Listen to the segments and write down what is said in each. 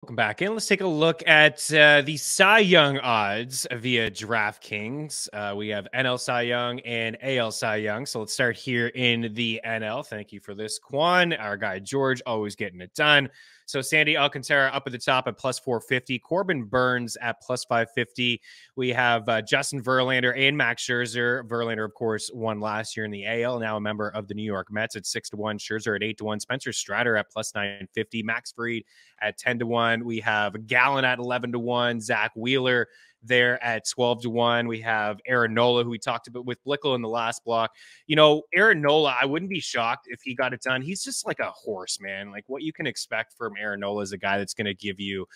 Welcome back in. Let's take a look at the Cy Young odds via DraftKings. We have NL Cy Young and AL Cy Young. So let's start here in the NL. Thank you for this, Quan. Our guy George, always getting it done. So Sandy Alcantara up at the top at plus 450. Corbin Burns at plus 550. We have Justin Verlander and Max Scherzer. Verlander, of course, won last year in the AL, now a member of the New York Mets at 6-1. Scherzer at 8-1. Spencer Strider at plus 950. Max Fried at 10-1. We have Gallen at 11-1. Zach Wheeler there at 12-1. We have Aaron Nola, who we talked about with Blickle in the last block. You know, Aaron Nola, I wouldn't be shocked if he got it done. He's just like a horse, man. Like what you can expect from Aaron Nola is a guy that's going to give you,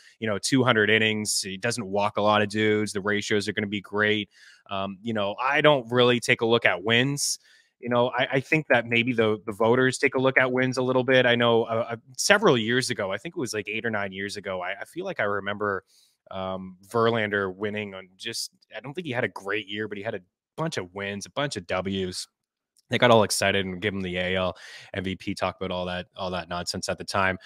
200 innings. He doesn't walk a lot of dudes. The ratios are going to be great. I don't really take a look at wins. I think that maybe the voters take a look at wins a little bit. I know several years ago, I think it was like 8 or 9 years ago, I feel like I remember Verlander winning on I don't think he had a great year, but he had a bunch of wins, a bunch of W's. They got all excited and give him the AL MVP, talk about all that nonsense at the time.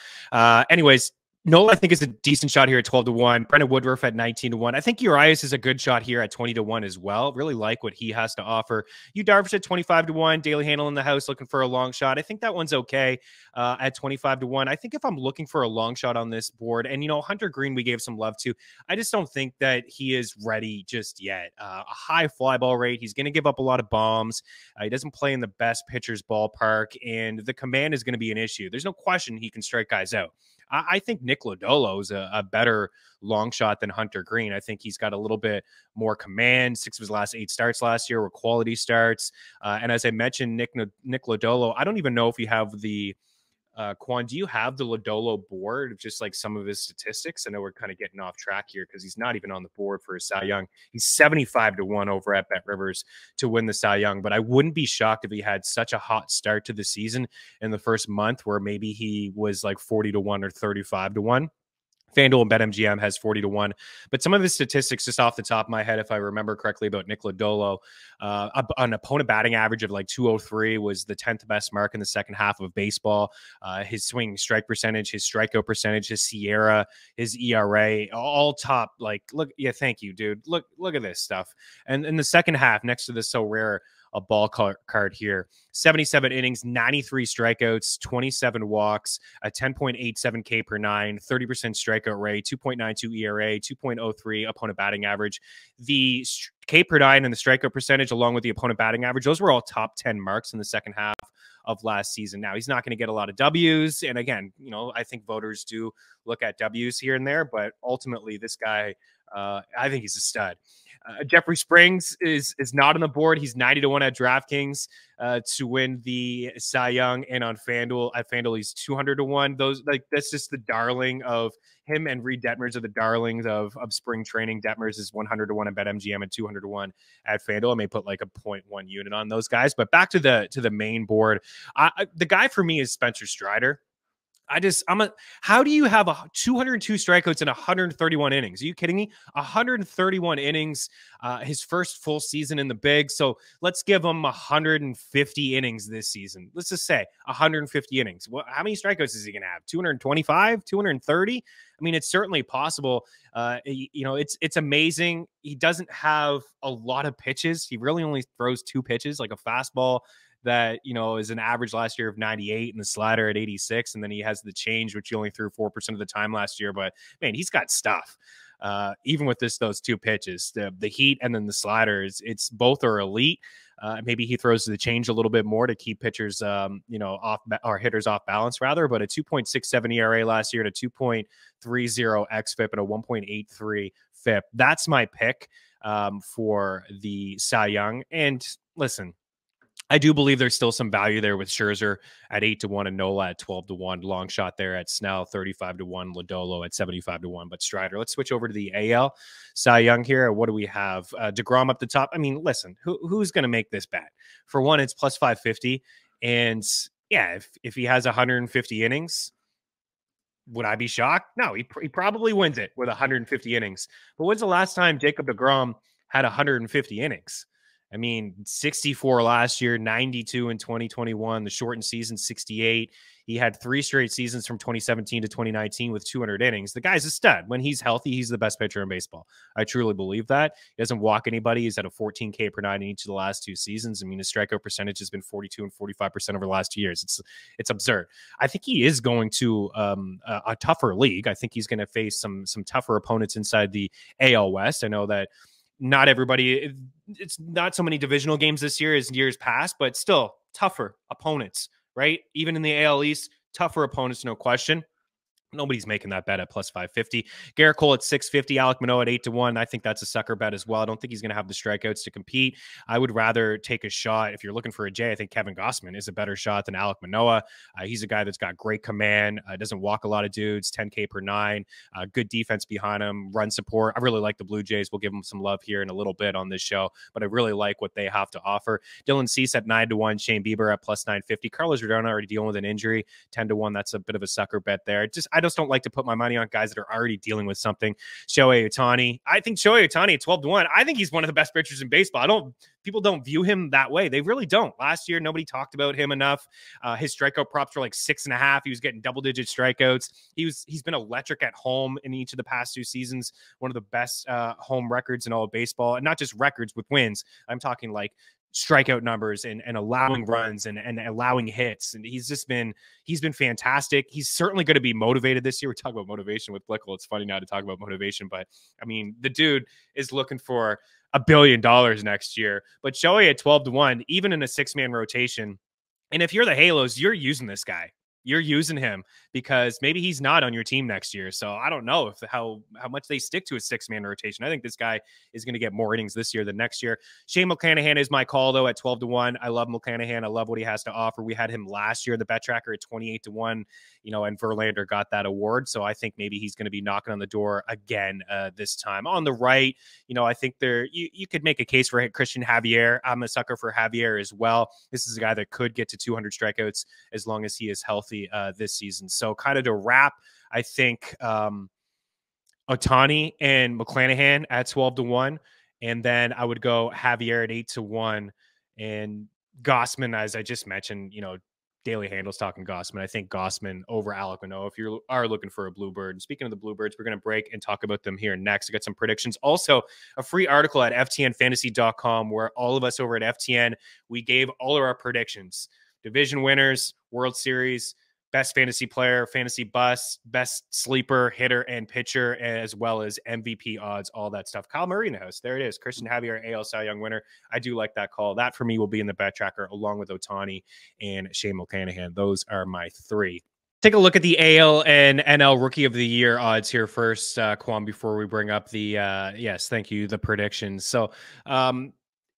Anyways, Nola, I think, is a decent shot here at 12-1. Brendan Woodruff at 19-1. I think Urias is a good shot here at 20-1 as well. Really like what he has to offer. Yu Darvish at 25-1. Daily Handle in the house looking for a long shot. I think that one's okay at 25-1. I think if I'm looking for a long shot on this board, and Hunter Green we gave some love to, I just don't think that he is ready just yet. A high fly ball rate. He's going to give up a lot of bombs. He doesn't play in the best pitcher's ballpark, and the command is going to be an issue. There's no question he can strike guys out. I think Nick Lodolo is a better long shot than Hunter Green. I think he's got a little bit more command. 6 of his last 8 starts last year were quality starts. And as I mentioned, Nick Lodolo, I don't even know if you have the Quan, do you have the Lodolo board of just like some of his statistics? I know we're kind of getting off track here because he's not even on the board for a Cy Young. He's 75-1 over at Bet Rivers to win the Cy Young, but I wouldn't be shocked if he had such a hot start to the season in the first month where maybe he was like 40-1 or 35-1. FanDuel and BetMGM has 40-1. But some of the statistics, just off the top of my head, if I remember correctly, about Nick Lodolo, an opponent batting average of like 203 was the 10th best mark in the second half of baseball. His swinging strike percentage, his strikeout percentage, his Sierra, his ERA, all top. Like, look, yeah, thank you, dude. Look at this stuff. And in the second half, next to this so rare a ball card here. 77 innings, 93 strikeouts, 27 walks, a 10.87 K per 9, 30% strikeout rate, 2.92 ERA, 2.03 opponent batting average. The K per 9 and the strikeout percentage, along with the opponent batting average, those were all top 10 marks in the second half of last season. Now, he's not going to get a lot of W's. And again, I think voters do look at W's here and there, but ultimately this guy, I think he's a stud. Jeffrey Springs is not on the board. He's 90-1 at DraftKings to win the Cy Young, and on FanDuel he's 200-1. That's just the darling of him, and Reed Detmers are the darlings of spring training. Detmers is 100-1 at BetMGM and 200-1 at FanDuel. I may put like a 0.1 unit on those guys, but back to the main board. The guy for me is Spencer Strider. How do you have 202 strikeouts in 131 innings? Are you kidding me? 131 innings, his first full season in the big. So let's give him 150 innings this season. Let's just say 150 innings. How many strikeouts is he going to have? 225, 230? I mean, it's certainly possible. It's amazing. He doesn't have a lot of pitches. He really only throws 2 pitches, like a fastball that is an average last year of 98 and the slider at 86, and then he has the change, which he only threw 4% of the time last year. But man, he's got stuff. Even with those 2 pitches, the heat and then the sliders, it's both are elite. Maybe he throws the change a little bit more to keep pitchers off, or hitters off balance rather. But a 2.67 ERA last year, and a 2.30 xFIP, and a 1.83 FIP. That's my pick for the Cy Young. And listen, I do believe there's still some value there with Scherzer at 8-1 and Nola at 12-1. Long shot there at Snell, 35-1. Lodolo at 75-1. But Strider, let's switch over to the AL. Cy Young here. What do we have? DeGrom up the top. I mean, listen, who's going to make this bet? For one, it's plus 550. And yeah, if he has 150 innings, would I be shocked? No, he probably wins it with 150 innings. But when's the last time Jacob DeGrom had 150 innings? I mean, 64 last year, 92 in 2021, the shortened season, 68. He had 3 straight seasons from 2017 to 2019 with 200 innings. The guy's a stud. When he's healthy, he's the best pitcher in baseball. I truly believe that. He doesn't walk anybody. He's at a 14K per nine in each of the last 2 seasons. I mean, his strikeout percentage has been 42 and 45% over the last 2 years. It's absurd. I think he is going to a tougher league. I think he's going to face some tougher opponents inside the AL West. I know that not everybody, it's not so many divisional games this year as years past, but still tougher opponents, right? Even in the AL East, tougher opponents, no question. Nobody's making that bet at plus 550. Garrett Cole at 650, Alek Manoah at 8-1. I think that's a sucker bet as well. I don't think he's going to have the strikeouts to compete. I would rather take a shot. If you're looking for a J, I think Kevin Gausman is a better shot than Alek Manoah. He's a guy that's got great command, doesn't walk a lot of dudes, 10K per nine, good defense behind him, run support. I really like the Blue Jays. We'll give them some love here in a little bit on this show, but I really like what they have to offer. Dylan Cease at 9-1, Shane Bieber at plus 950. Carlos Rodon already dealing with an injury, 10-1. That's a bit of a sucker bet there. I just don't like to put my money on guys that are already dealing with something. Shohei Ohtani. I think Shohei Ohtani at 12-1. I think he's one of the best pitchers in baseball. People don't view him that way. They really don't. Last year, nobody talked about him enough. His strikeout props were like 6.5. He was getting double-digit strikeouts. He's been electric at home in each of the past 2 seasons. One of the best home records in all of baseball, and not just records with wins. I'm talking like strikeout numbers and allowing runs and allowing hits. And he's been fantastic. He's certainly going to be motivated this year. We talk about motivation with Blickle. It's funny now to talk about motivation, but I mean, the dude is looking for $1 billion next year. But Shohei at 12-1, even in a 6-man rotation. And if you're the Halos, you're using this guy. You're using him because maybe he's not on your team next year. So I don't know how much they stick to a 6-man rotation. I think this guy is going to get more innings this year than next year. Shane McClanahan is my call, though, at 12-1. I love McClanahan. I love what he has to offer. We had him last year, the bet tracker, at 28-1, and Verlander got that award. So I think maybe he's going to be knocking on the door again this time. On the right, I think you could make a case for Christian Javier. I'm a sucker for Javier as well. This is a guy that could get to 200 strikeouts as long as he is healthy this season. So kind of to wrap, I think Ohtani and McClanahan at 12-1, and then I would go Javier at 8-1, and Gausman, as I just mentioned, Daily Handle's talking Gausman. I think Gausman over Alek Manoah if you are looking for a Bluebird. And speaking of the Bluebirds, we're going to break and talk about them here next. I got some predictions. Also, a free article at ftnfantasy.com where all of us over at FTN, we gave all of our predictions. Division winners, World Series, best fantasy player, fantasy bust, best sleeper, hitter, and pitcher, as well as MVP odds, all that stuff. Kyle Murray in the house. There it is. Christian Javier, AL Cy Young winner. I do like that call. That for me will be in the bet tracker along with Ohtani and Shane McClanahan. Those are my 3. Take a look at the AL and NL Rookie of the Year odds here first, Kwam, before we bring up the, yes, thank you, the predictions. So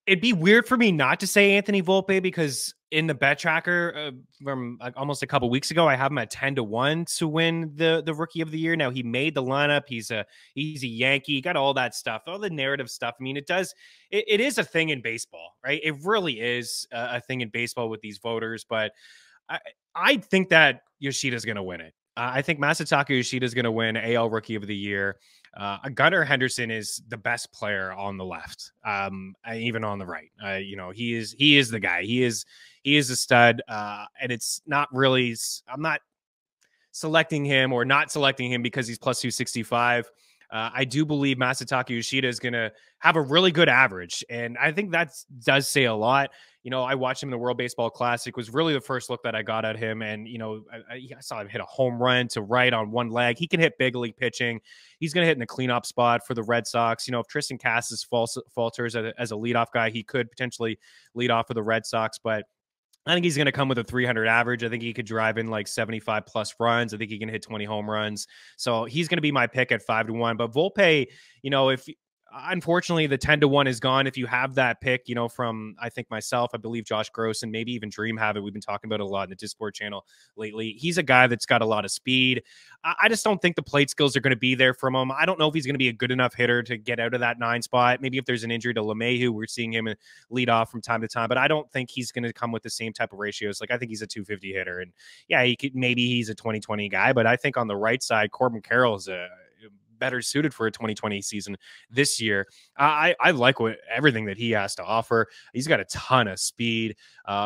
it'd be weird for me not to say Anthony Volpe because in the bet tracker from almost a couple weeks ago, I have him at 10-1 to win the Rookie of the Year. Now he made the lineup. He's a Yankee. He got all that stuff, all the narrative stuff. I mean, it is a thing in baseball, right? It really is a thing in baseball with these voters. But I think that Yoshida's going to win it. I think Masataka Yoshida is going to win AL Rookie of the Year. Gunnar Henderson is the best player on the left, even on the right. He is the guy. He is a stud, and it's not really. I'm not selecting him or not selecting him because he's plus 265. I do believe Masataka Yoshida is going to have a really good average, and I think that does say a lot. I watched him in the World Baseball Classic. Was really the first look that I got at him, and I saw him hit a home run to right on one leg. He can hit big league pitching. He's going to hit in the cleanup spot for the Red Sox. If Tristan Casas falters as a leadoff guy, he could potentially lead off for the Red Sox, but I think he's going to come with a 300 average. I think he could drive in like 75 plus runs. I think he can hit 20 home runs. So he's going to be my pick at 5-1. But Volpe, if unfortunately the 10-1 is gone. If you have that pick, from I think myself, I believe Josh Gross and maybe even Dream have it. We've been talking about it a lot in the Discord channel lately. He's a guy that's got a lot of speed. I just don't think the plate skills are going to be there from him. I don't know if he's going to be a good enough hitter to get out of that 9 spot. Maybe if there's an injury to LeMahieu, we're seeing him lead off from time to time, but I don't think he's going to come with the same type of ratios. Like I think he's a 250 hitter, and yeah, maybe he's a 20-20 guy, but I think on the right side, Corbin Carroll is a better suited for a 2020 season this year. I like everything that he has to offer. He's got a ton of speed.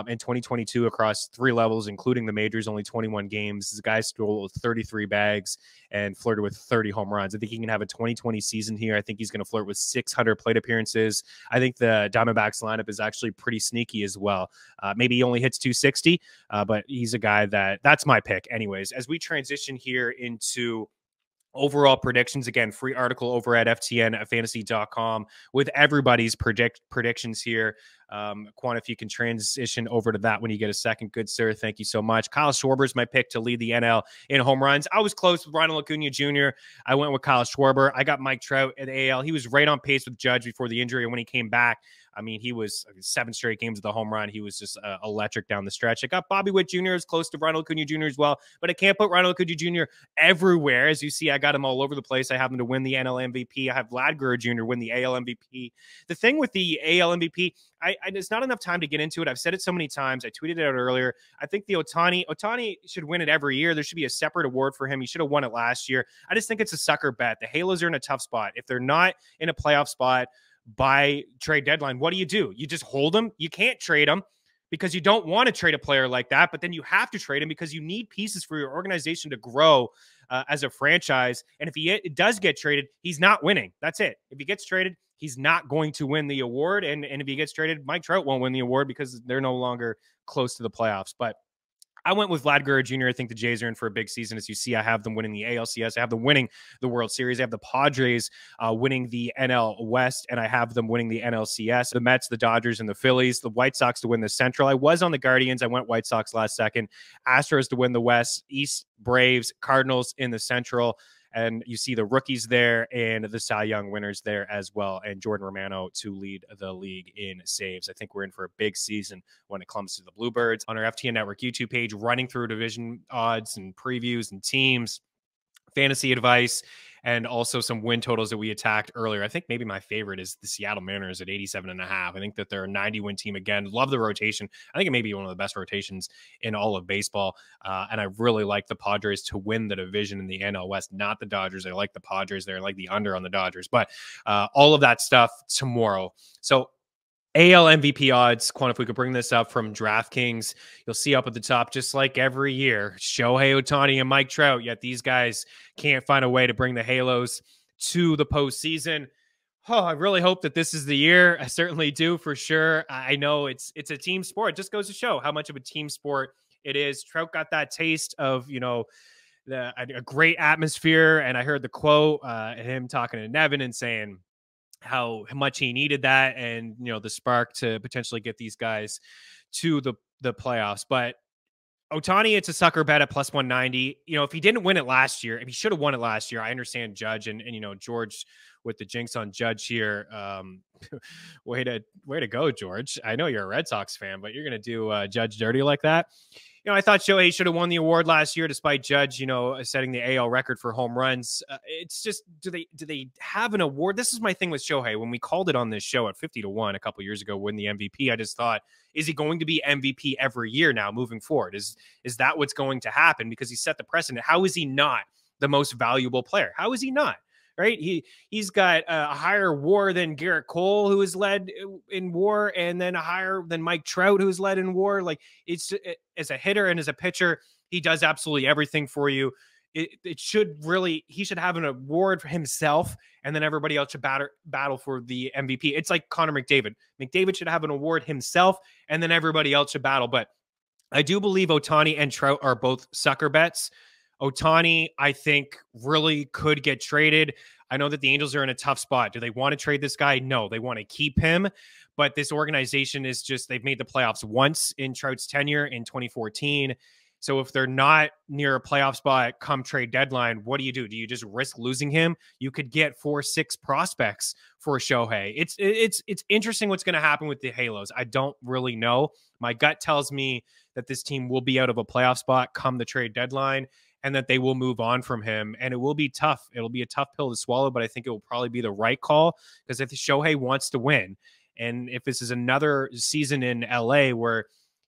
In 2022 across 3 levels, including the majors, only 21 games. This guy stole 33 bags and flirted with 30 home runs. I think he can have a 2020 season here. I think he's going to flirt with 600 plate appearances. I think the Diamondbacks lineup is actually pretty sneaky as well. Maybe he only hits 260, but he's a guy that's my pick. Anyways, as we transition here into overall predictions, again, free article over at ftnfantasy.com with everybody's predictions here. Quan, if you can transition over to that when you get a second, good sir. Thank you so much. Kyle Schwarber's my pick to lead the NL in home runs. I was close with Ronald Acuna Jr. I went with Kyle Schwarber. I got Mike Trout at AL. He was right on pace with Judge before the injury, and when he came back, I mean, he was 7 straight games of the home run. He was just electric down the stretch. I got Bobby Witt Jr. as close to Ronald Acuna Jr. as well, but I can't put Ronald Acuna Jr. everywhere. As you see, I got him all over the place. I have him to win the NL MVP. I have Vlad Guerrero Jr. win the AL MVP. The thing with the AL MVP, there's not enough time to get into it. I've said it so many times. I tweeted it out earlier. I think the Ohtani should win it every year. There should be a separate award for him. He should have won it last year. I just think it's a sucker bet. The Halos are in a tough spot. If they're not in a playoff spot by trade deadline, what do? You just hold them. You can't trade them because you don't want to trade a player like that, but then you have to trade him because you need pieces for your organization to grow as a franchise. And if he does get traded, he's not winning. That's it. If he gets traded, he's not going to win the award. And if he gets traded, Mike Trout won't win the award because they're no longer close to the playoffs. But I went with Vlad Guerrero Jr. I think the Jays are in for a big season. As you see, I have them winning the ALCS. I have them winning the World Series. I have the Padres winning the NL West, and I have them winning the NLCS. The Mets, the Dodgers, and the Phillies. The White Sox to win the Central. I was on the Guardians. I went White Sox last second. Astros to win the West. East, Braves, Cardinals in the Central. And you see the rookies there and the Cy Young winners there as well. And Jordan Romano to lead the league in saves. I think we're in for a big season when it comes to the Bluebirds. On our FTN Network YouTube page, running through division odds and previews and teams, fantasy advice, and also some win totals that we attacked earlier. I think maybe my favorite is the Seattle Mariners at 87.5. I think that they're a 90-win team again. Love the rotation. I think it may be one of the best rotations in all of baseball. And I really like the Padres to win the division in the NL West, not the Dodgers. I like the Padres there. I like the under on the Dodgers. But all of that stuff tomorrow. So AL MVP odds, Quan, if we could bring this up from DraftKings, you'll see up at the top, just like every year, Shohei Ohtani and Mike Trout, yet these guys can't find a way to bring the Halos to the postseason. Oh, I really hope that this is the year. I certainly do, for sure. I know it's a team sport. It just goes to show how much of a team sport it is. Trout got that taste of, a great atmosphere, and I heard the quote, him talking to Nevin and saying how much he needed that, and the spark to potentially get these guys to the playoffs. But Ohtani, it's a sucker bet at plus 190. If he didn't win it last year, if he should have won it last year, I understand Judge and George with the jinx on Judge here. Way to go, George. I know you're a Red Sox fan, but you're gonna do Judge dirty like that. I thought Shohei should have won the award last year, despite Judge, setting the AL record for home runs. It's just, do they have an award? This is my thing with Shohei. When we called it on this show at 50-1 a couple years ago, win the MVP, I just thought, is he going to be MVP every year now moving forward? Is that what's going to happen? Because he set the precedent. How is he not the most valuable player? How is he not? Right? He's got a higher WAR than Garrett Cole, who has led in WAR, and then a higher than Mike Trout, who has led in WAR. Like, as a hitter and as a pitcher, he does absolutely everything for you. He should have an award for himself, and then everybody else should battle for the MVP. It's like Connor McDavid. McDavid should have an award himself, and then everybody else should battle. But I do believe Ohtani and Trout are both sucker bets. Ohtani, I think, really could get traded. I know that the Angels are in a tough spot. Do they want to trade this guy? No, they want to keep him. But this organization is they've made the playoffs once in Trout's tenure in 2014. So if they're not near a playoff spot come trade deadline, what do? Do you just risk losing him? You could get 4-6 prospects for Shohei. It's interesting what's going to happen with the Halos. I don't really know. My gut tells me that this team will be out of a playoff spot come the trade deadline, and that they will move on from him. And it will be tough. It'll be a tough pill to swallow, but I think it will probably be the right call, because if Shohei wants to win, and if this is another season in LA where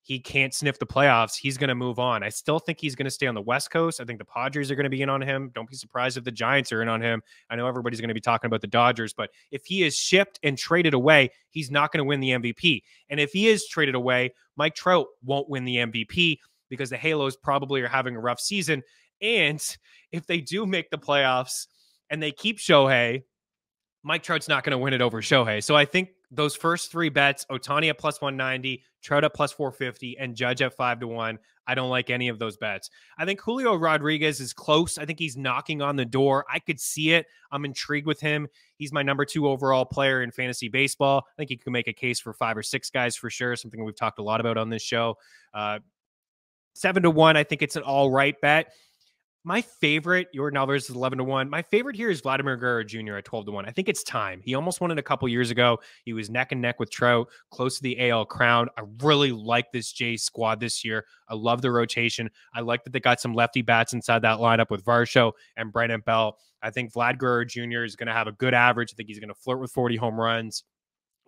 he can't sniff the playoffs, he's going to move on. I still think he's going to stay on the West Coast. I think the Padres are going to be in on him. Don't be surprised if the Giants are in on him. I know everybody's going to be talking about the Dodgers, but if he is shipped and traded away, he's not going to win the MVP. And if he is traded away, Mike Trout won't win the MVP because the Halos probably are having a rough season. And if they do make the playoffs and they keep Shohei, Mike Trout's not going to win it over Shohei. So I think those first three bets, Ohtani at plus 190, Trout at plus 450, and Judge at 5-1, I don't like any of those bets. I think Julio Rodriguez is close. I think he's knocking on the door. I could see it. I'm intrigued with him. He's my number 2 overall player in fantasy baseball. I think you can make a case for 5 or 6 guys for sure, something we've talked a lot about on this show. 7-1, I think it's an all right bet. My favorite, Jordan Alvarez is 11-1. My favorite here is Vladimir Guerrero Jr. at 12-1. I think it's time. He almost won it a couple years ago. He was neck and neck with Trout, close to the AL crown. I really like this Jays squad this year. I love the rotation. I like that they got some lefty bats inside that lineup with Varsho and Brennan Bell. I think Vlad Guerrero Jr. is going to have a good average. I think he's going to flirt with 40 home runs.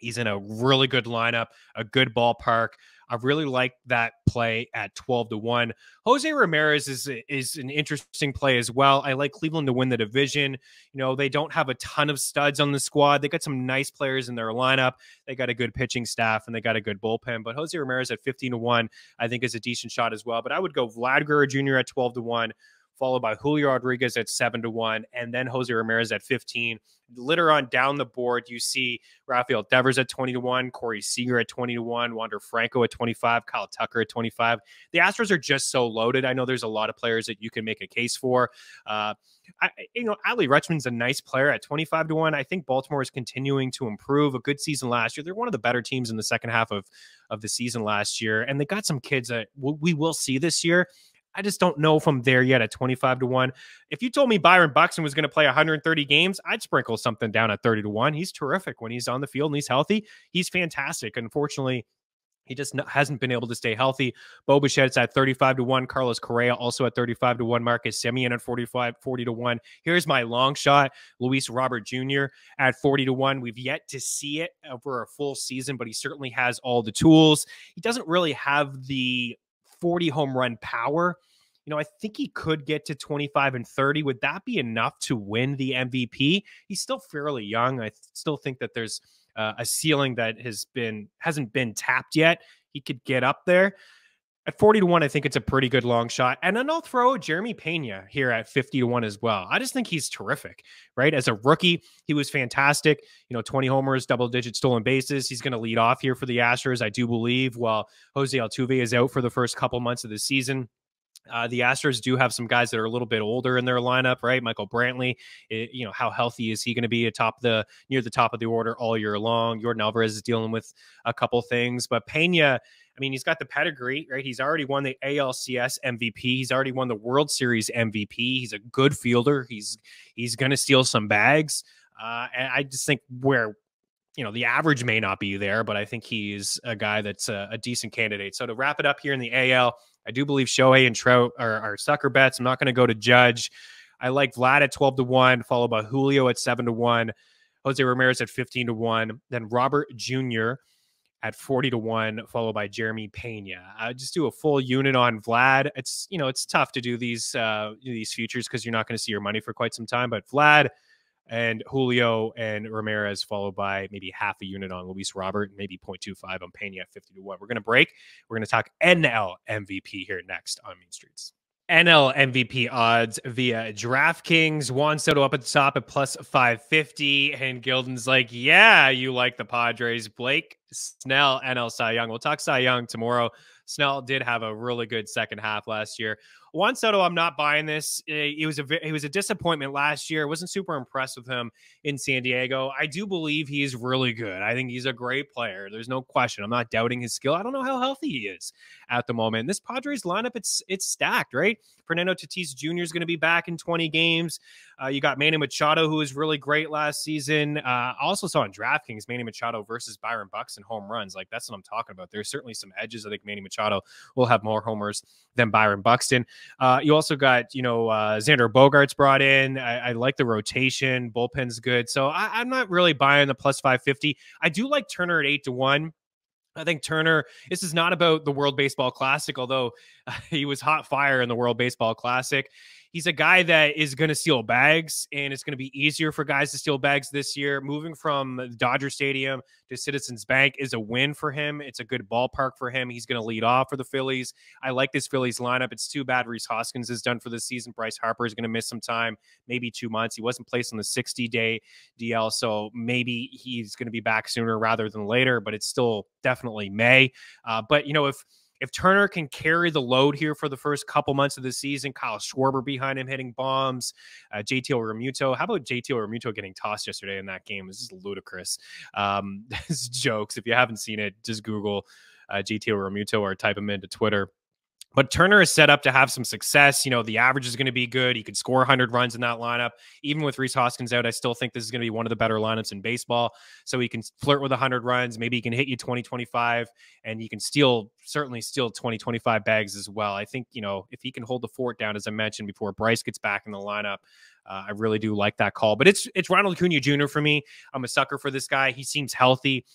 He's in a really good lineup, a good ballpark. I really like that play at 12-1. Jose Ramirez is an interesting play as well. I like Cleveland to win the division. You know, they don't have a ton of studs on the squad. They got some nice players in their lineup. They got a good pitching staff and they got a good bullpen. But Jose Ramirez at 15-1, I think is a decent shot as well. But I would go Vlad Guerrero Jr. at 12-1. Followed by Julio Rodriguez at 7-1, and then Jose Ramirez at 15. Later on down the board, you see Rafael Devers at 20-1, Corey Seager at 20-1, Wander Franco at 25, Kyle Tucker at 25. The Astros are just so loaded. I know there's a lot of players that you can make a case for. Adley Rutschman's a nice player at 25-1. I think Baltimore is continuing to improve. A good season last year. They're one of the better teams in the second half of the season last year, and they got some kids that we will see this year. I just don't know if I'm there yet at 25-1. If you told me Byron Buxton was going to play 130 games, I'd sprinkle something down at 30-1. He's terrific when he's on the field and he's healthy. He's fantastic. Unfortunately, he just hasn't been able to stay healthy. Bo Bichette's at 35-1. Carlos Correa also at 35-1. Marcus Semien at 40-1. Here's my long shot. Luis Robert Jr. at 40-1. We've yet to see it over a full season, but he certainly has all the tools. He doesn't really have the 40 home run power. You know, I think he could get to 25 and 30. Would that be enough to win the MVP? He's still fairly young. I still think that there's a ceiling that hasn't been tapped yet. He could get up there. At 40-1, I think it's a pretty good long shot. And then I'll throw Jeremy Pena here at 50-1 as well. I just think he's terrific, right? As a rookie, he was fantastic. 20 homers, double-digit stolen bases. He's going to lead off here for the Astros, I do believe, while Jose Altuve is out for the first couple months of the season. The Astros do have some guys that are a little bit older in their lineup, right? Michael Brantley, how healthy is he going to be near the top of the order all year long? Jordan Alvarez is dealing with a couple things, but Pena, he's got the pedigree, right? He's already won the ALCS MVP. He's already won the World Series MVP. He's a good fielder. He's going to steal some bags. And I just think the average may not be there, but I think he's a guy that's a decent candidate. So to wrap it up here in the AL, I do believe Shohei and Trout are sucker bets. I'm not going to go to Judge. I like Vlad at 12-1, followed by Julio at 7-1, Jose Ramirez at 15-1, then Robert Jr. at 40-1, followed by Jeremy Pena. I just do a full unit on Vlad. It's tough to do these futures because you're not going to see your money for quite some time. But Vlad and Julio and Ramirez, followed by maybe half a unit on Luis Robert, maybe 0.25 on Pena at 50-1. We're going to break. We're going to talk NL MVP here next on Mean Streets. NL MVP odds via DraftKings. Juan Soto up at the top at plus 550. And Gilden's like, yeah, you like the Padres. Blake Snell, NL Cy Young. We'll talk Cy Young tomorrow. Snell did have a really good second half last year. Juan Soto, I'm not buying this. He was a disappointment last year. Wasn't super impressed with him in San Diego. I do believe he's really good. I think he's a great player. There's no question. I'm not doubting his skill. I don't know how healthy he is at the moment. This Padres lineup, it's stacked, right? Fernando Tatis Jr. is going to be back in 20 games. You got Manny Machado, who was really great last season. I also saw on DraftKings Manny Machado versus Byron Buxton home runs. Like, that's what I'm talking about. There's certainly some edges. I think Manny Machado will have more homers than Byron Buxton. You also got, Xander Bogaerts brought in. I like the rotation. Bullpen's good. So I'm not really buying the plus 550. I do like Turner at 8-1. I think Turner, this is not about the World Baseball Classic, although he was hot fire in the World Baseball Classic. He's a guy that is going to steal bags, and it's going to be easier for guys to steal bags this year. Moving from Dodger Stadium to Citizens Bank is a win for him. It's a good ballpark for him. He's going to lead off for the Phillies. I like this Phillies lineup. It's too bad Rhys Hoskins is done for the season. Bryce Harper is going to miss some time, maybe 2 months. He wasn't placed on the 60-day DL, so maybe he's going to be back sooner rather than later, but it's still definitely May. But, you know, if Turner can carry the load here for the first couple months of the season, Kyle Schwarber behind him hitting bombs, JT Realmuto. How about JT Realmuto getting tossed yesterday in that game? This is ludicrous. This is jokes. If you haven't seen it, just Google JT Realmuto or type him into Twitter. But Turner is set up to have some success. You know, the average is going to be good. He could score 100 runs in that lineup. Even with Rhys Hoskins out, I still think this is going to be one of the better lineups in baseball. So he can flirt with 100 runs. Maybe he can hit you 20, 25, and you can certainly steal 20, 25 bags as well. I think, you know, if he can hold the fort down, as I mentioned before, Bryce gets back in the lineup, I really do like that call. But it's Ronald Acuna Jr. for me. I'm a sucker for this guy. He seems healthy.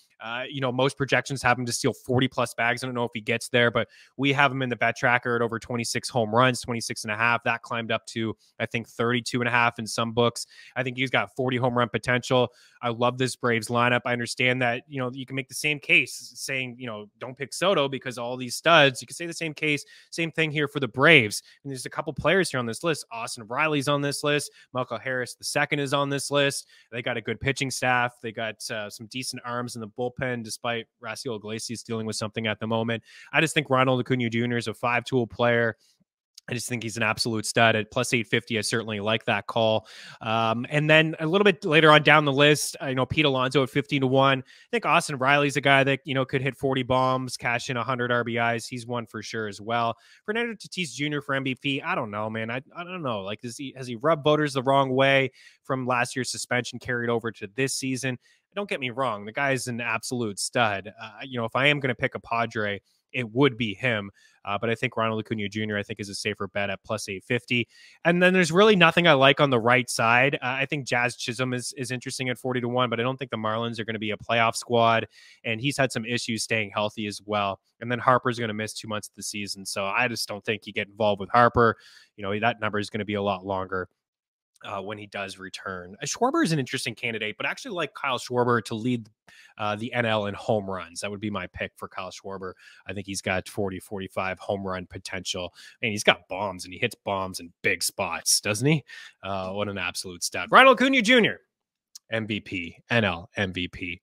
You know, most projections have him to steal 40 plus bags. I don't know if he gets there, but we have him in the bet tracker at over 26 home runs, 26 and a half. That climbed up to, I think, 32 and a half in some books. I think he's got 40 home run potential. I love this Braves lineup. I understand that, you know, you can make the same case saying, you know, don't pick Soto because all these studs. You can say the same case, same thing here for the Braves. And there's a couple players here on this list. Austin Riley's on this list. Michael Harris II is on this list. They got a good pitching staff. They got some decent arms in the bullpen, despite Raciel Iglesias dealing with something at the moment. I just think Ronald Acuna Jr. is a 5-tool player. I just think he's an absolute stud at plus 850. I certainly like that call. And then a little bit later on down the list, you know, Pete Alonso at 15-1. I think Austin Riley's a guy that, you know, could hit 40 bombs, cash in 100 RBIs. He's one for sure as well. Fernando Tatis Jr. for MVP. I don't know, man. I don't know. Like, has he rubbed voters the wrong way from last year's suspension carried over to this season? Don't get me wrong. The guy's an absolute stud. You know, if I am going to pick a Padre, it would be him. But I think Ronald Acuna Jr., I think, is a safer bet at plus 850. And then there's really nothing I like on the right side. I think Jazz Chisholm is interesting at 40-1, but I don't think the Marlins are going to be a playoff squad. And he's had some issues staying healthy as well. And then Harper's going to miss 2 months of the season. So I just don't think you get involved with Harper. You know, that number is going to be a lot longer when he does return. Schwarber is an interesting candidate, but I actually like Kyle Schwarber to lead the NL in home runs. That would be my pick for Kyle Schwarber. I think he's got 40, 45 home run potential, and he's got bombs, and he hits bombs in big spots, doesn't he? What an absolute stud. Ronald Acuna Jr., MVP, NL MVP.